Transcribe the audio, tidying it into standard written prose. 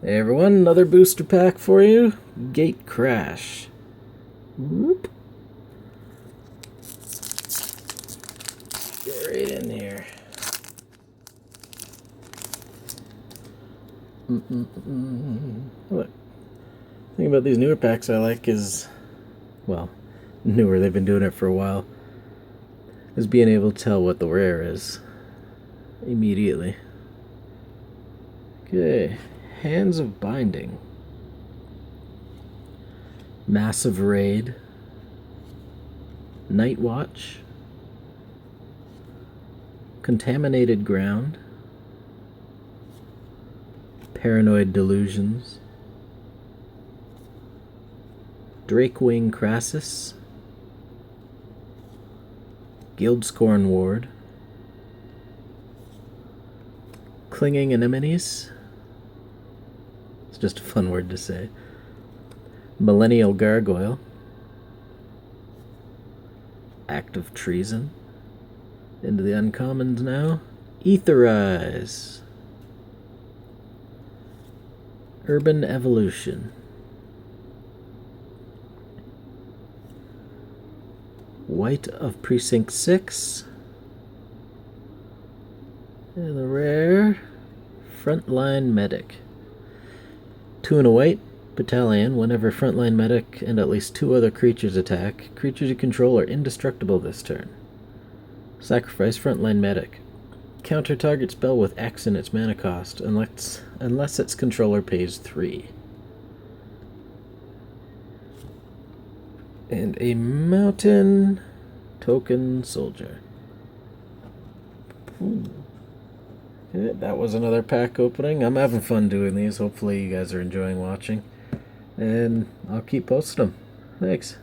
Hey everyone, another booster pack for you. Gatecrash. Whoop. Get right in here. Look, the thing about these newer packs I like is, well, newer, they've been doing it for a while, is being able to tell what the rare is immediately. Okay, Hands of Binding. Massive Raid. Night Watch. Contaminated Ground. Paranoid Delusions. Drakewing Crassus. Guildscorn Ward. Clinging Anemones. It's just a fun word to say. Millennial Gargoyle. Act of Treason. Into the uncommons now. Etherize. Urban Evolution. White of Precinct 6. And the rare Frontline Medic. 2 and a white battalion. Whenever Frontline Medic and at least 2 other creatures attack, creatures you control are indestructible this turn. Sacrifice Frontline Medic. Counter target spell with X in its mana cost, unless its controller pays 3. And a Mountain Token Soldier. Okay, that was another pack opening. I'm having fun doing these. Hopefully you guys are enjoying watching. And I'll keep posting them. Thanks.